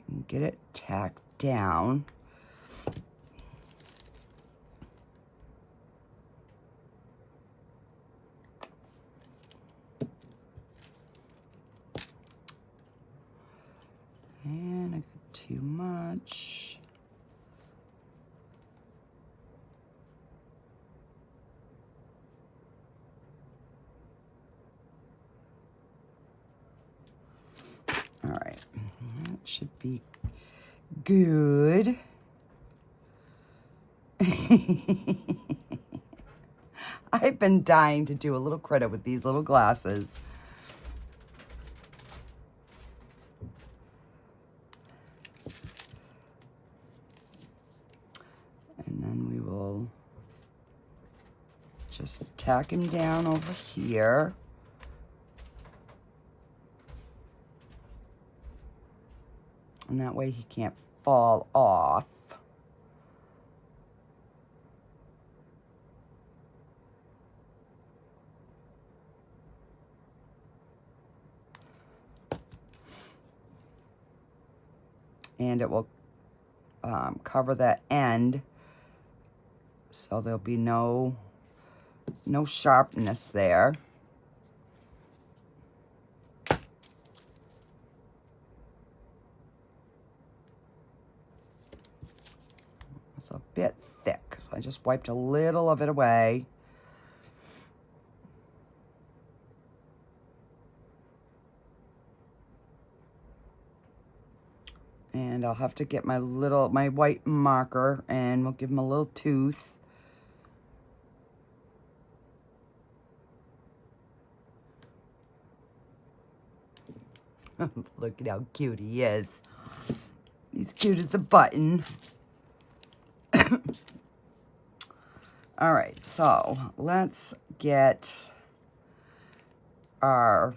and get it tacked down. And I got too much. All right, that should be good. I've been dying to do a little critter with these little glasses. And then we will just tack him down over here. And that way he can't fall off. And it will cover that end, so there'll be no sharpness there. It's a bit thick, so I just wiped a little of it away. And I'll have to get my white marker, and we'll give him a little tooth. Look at how cute he is. He's cute as a button. All right, so let's get our...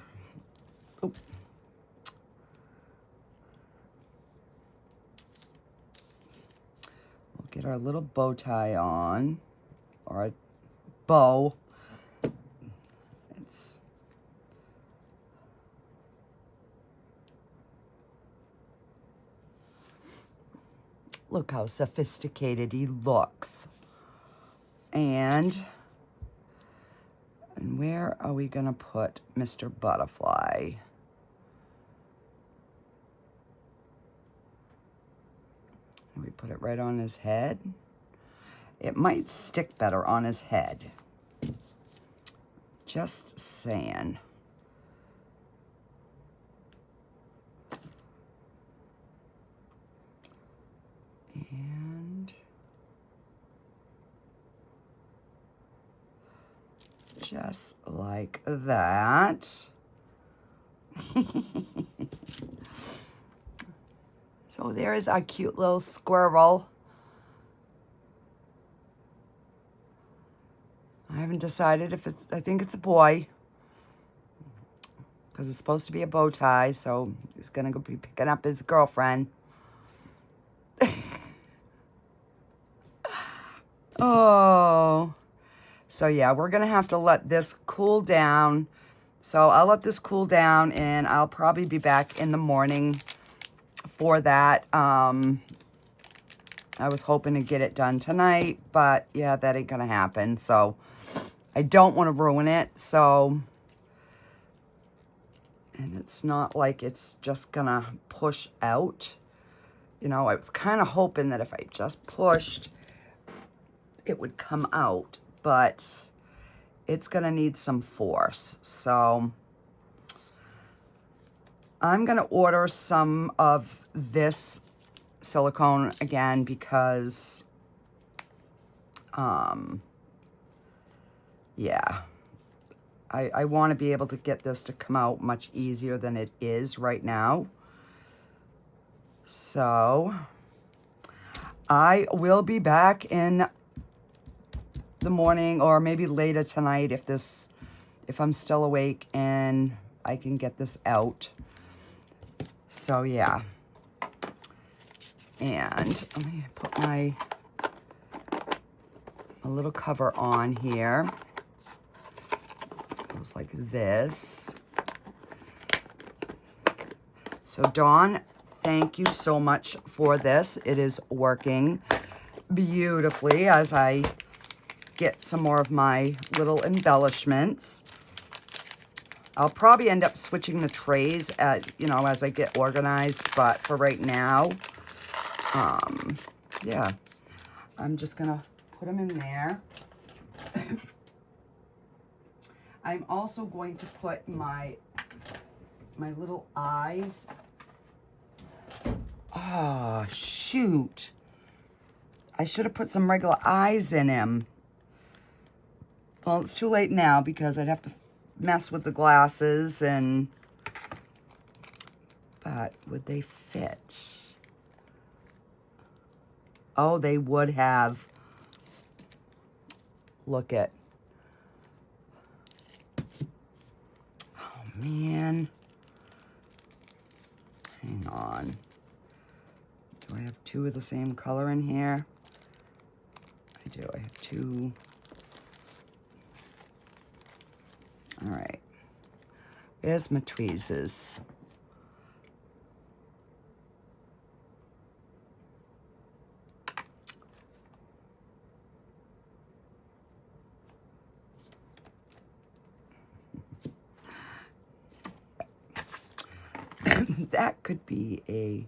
Oh. Get our little bow tie on, or a bow. It's look how sophisticated he looks. And where are we gonna put Mr. Butterfly? We put it right on his head. It might stick better on his head. Just saying. And just like that. So there is our cute little squirrel. I haven't decided if it's, I think it's a boy, because it's supposed to be a bow tie, so he's gonna go be picking up his girlfriend. Oh, so yeah, we're gonna have to let this cool down. So I'll let this cool down, and I'll probably be back in the morning for that. I was hoping to get it done tonight, but yeah, that ain't gonna happen. So I don't want to ruin it. So, and it's not like it's just gonna push out. You know, I was kind of hoping that if I just pushed, it would come out, but it's gonna need some force. So I'm gonna order some of this silicone again, because yeah, I want to be able to get this to come out much easier than it is right now. So I will be back in the morning, or maybe later tonight, if I'm still awake and I can get this out. So yeah. And let me put my little cover on here. Goes like this. So Dawn, thank you so much for this. It is working beautifully as I get some more of my little embellishments. I'll probably end up switching the trays as I get organized, but for right now, yeah, I'm just gonna put them in there. I'm also going to put my little eyes. Oh, shoot. I should have put some regular eyes in him. Well, it's too late now because I'd have to mess with the glasses but would they fit? Oh, they would have. Look at. Oh, man. Hang on. Do I have two of the same color in here? I do. I have two. All right. Where's my tweezers? That could be a...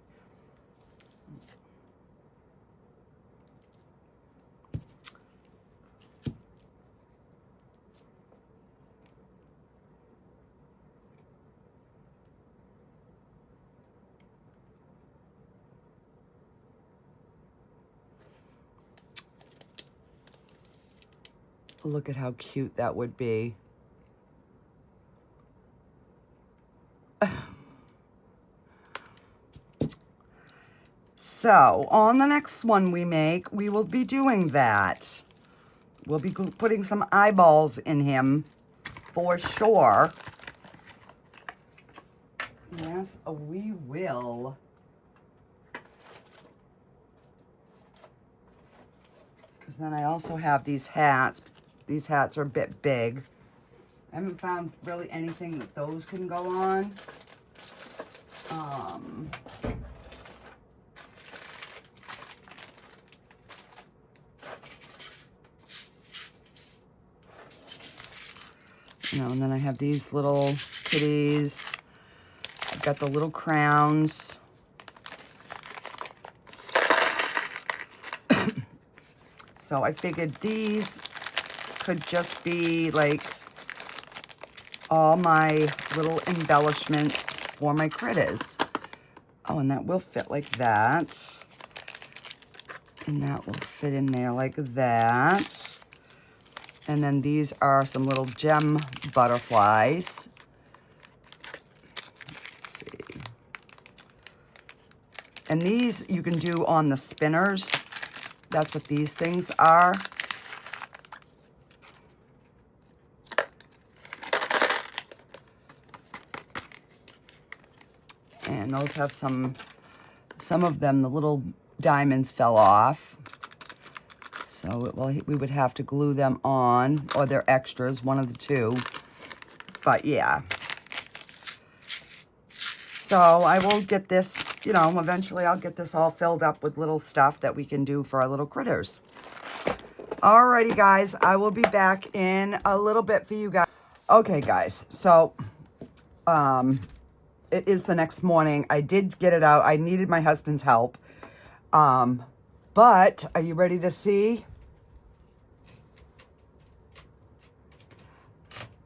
Look at how cute that would be. So, on the next one we make, we will be doing that. We'll be putting some eyeballs in him for sure. Yes, we will. Because then I also have these hats. These hats are a bit big. I haven't found really anything that those can go on. And then I have these little kitties. I've got the little crowns. So I figured these could just be like all my little embellishments for my critters. Oh, and that will fit like that. And that will fit in there like that. And then these are some little gem butterflies. Let's see. And these you can do on the spinners. That's what these things are. And those have some of them, the little diamonds fell off. So we would have to glue them on, or they're extras, one of the two. But yeah. So I will get this, eventually I'll get this all filled up with little stuff that we can do for our little critters. Alrighty, guys, I will be back in a little bit for you guys. Okay, guys, so it is the next morning. I did get it out. I needed my husband's help. But are you ready to see?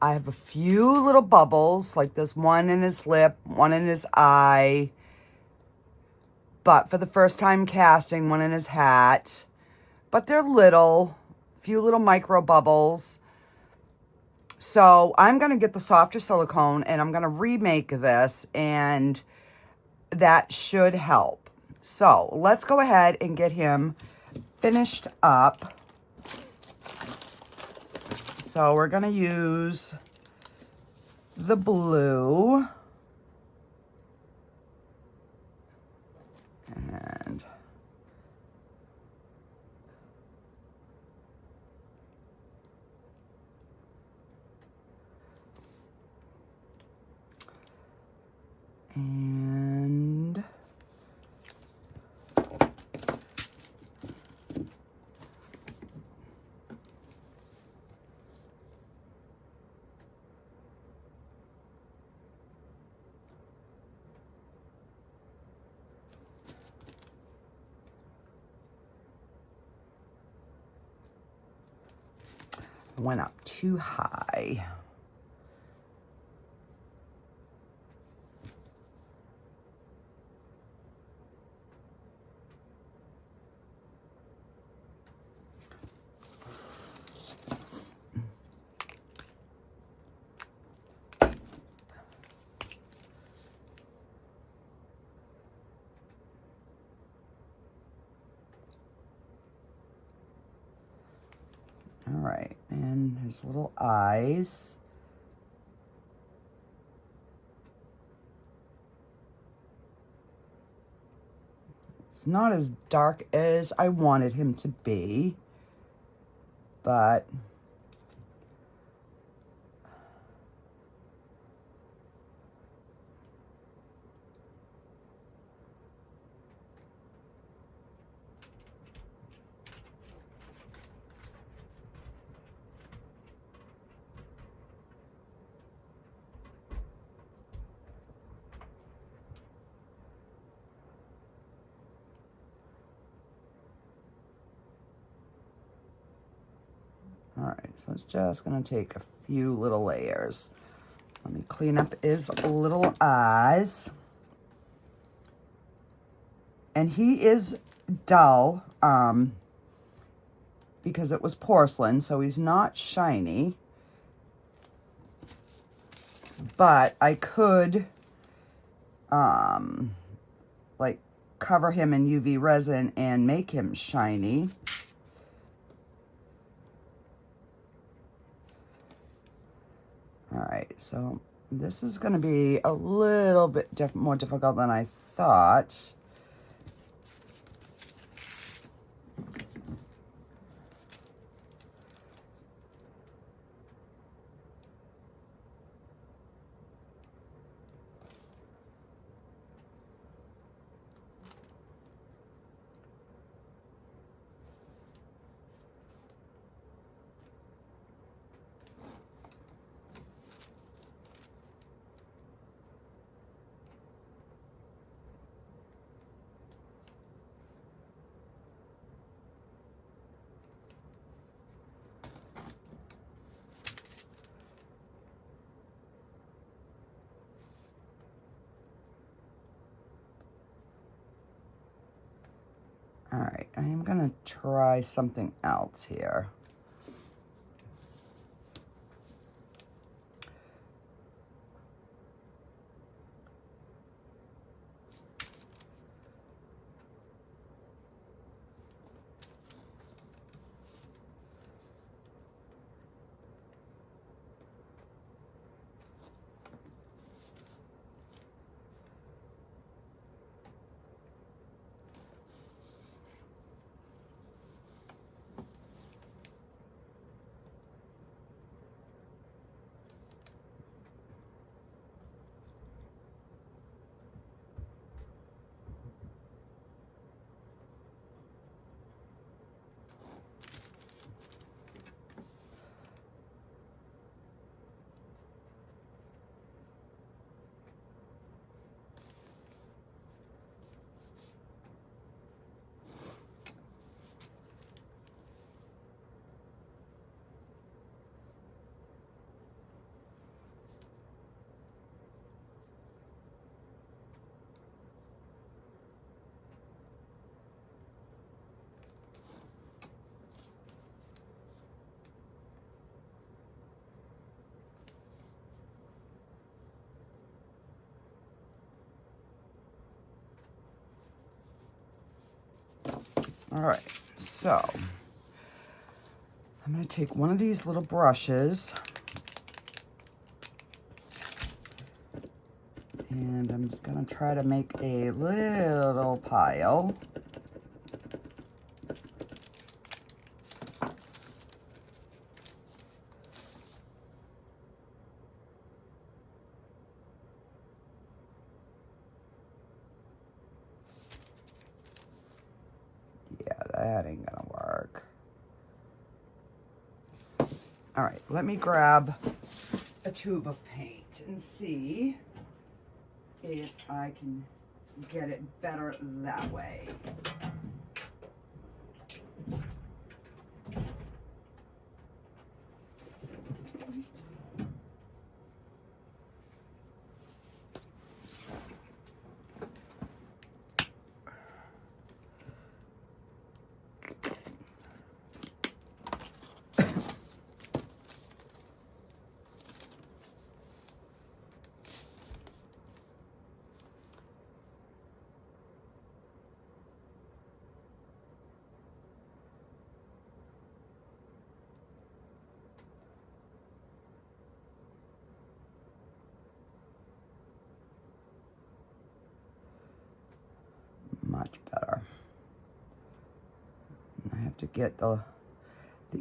I have a few little bubbles, like there's one in his lip, one in his eye. But for the first time casting, one in his hat. But they're little, few little micro bubbles. So I'm going to get the softer silicone and I'm going to remake this, and that should help. So let's go ahead and get him finished up. So we're going to use the blue. And went up too high. All right, and his little eyes. It's not as dark as I wanted him to be, but all right, so it's just gonna take a few little layers. Let me clean up his little eyes. And he is dull because it was porcelain, so he's not shiny. But I could like cover him in UV resin and make him shiny. All right, so this is going to be a little bit more difficult than I thought. All right, I am gonna try something else here. All right, so I'm going to take one of these little brushes and I'm going to try to make a little pile. That ain't gonna work. All right, let me grab a tube of paint and see if I can get it better that way. get the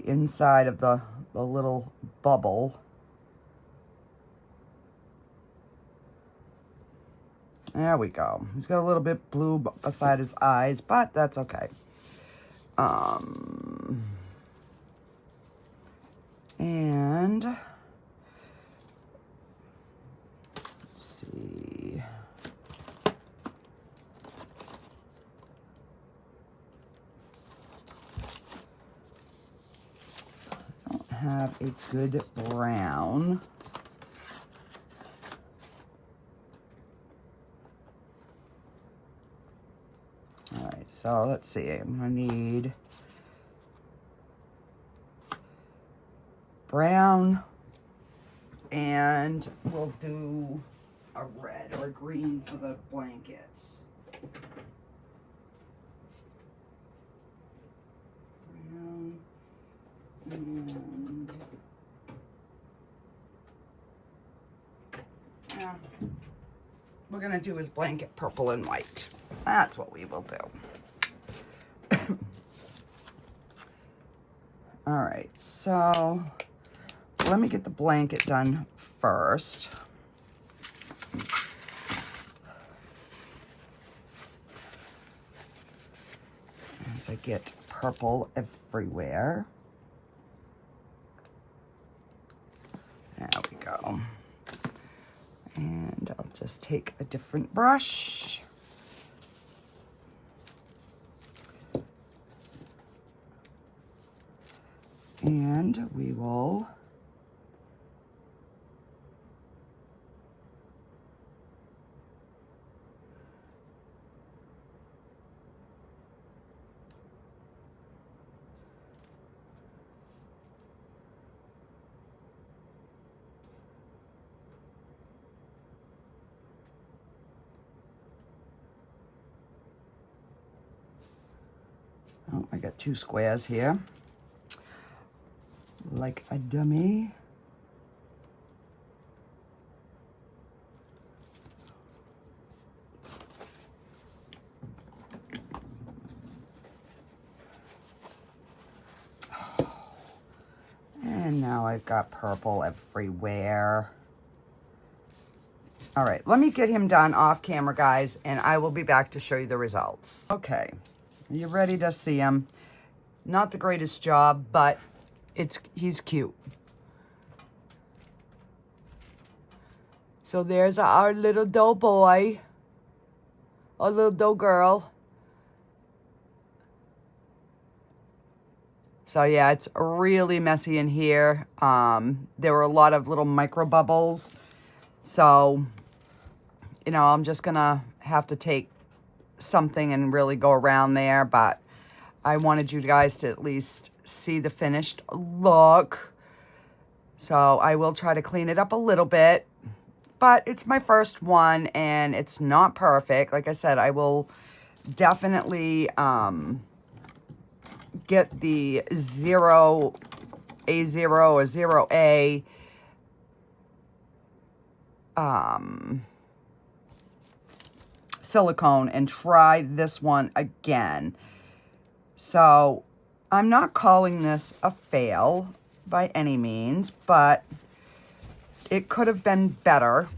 inside of the little bubble. There we go. He's got a little bit blue beside his eyes, but that's okay. And let's see. I don't have a good brown. All right, so let's see. I'm gonna need brown, and we'll do a red or a green for the blankets. Brown and yeah, we're gonna do his blanket purple and white. That's what we will do. All right, so let me get the blanket done first. As I get purple everywhere. There we go. And I'll just take a different brush. And we will oh, I got 2 squares here. Like a dummy. And now I've got purple everywhere. All right, let me get him done off camera, guys, and I will be back to show you the results. Okay, are you ready to see him? Not the greatest job, but he's cute. So there's our little doughboy, our little dough girl. So yeah, it's really messy in here. There were a lot of little micro bubbles. So, you know, I'm just gonna have to take something and really go around there, but I wanted you guys to at least see the finished look. So I will try to clean it up a little bit, but it's my first one and it's not perfect. Like I said, I will definitely get the A0 or 0A silicone and try this one again. So I'm not calling this a fail by any means, but it could have been better.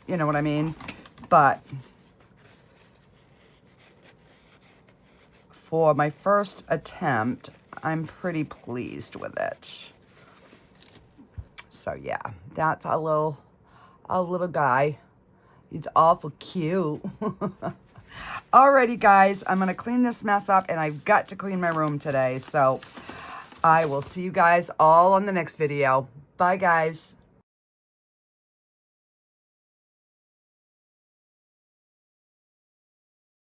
You know what I mean? But for my first attempt, I'm pretty pleased with it. So yeah, that's our little guy. He's awful cute. Alrighty, guys, I'm going to clean this mess up, and I've got to clean my room today. So I will see you guys all on the next video. Bye, guys.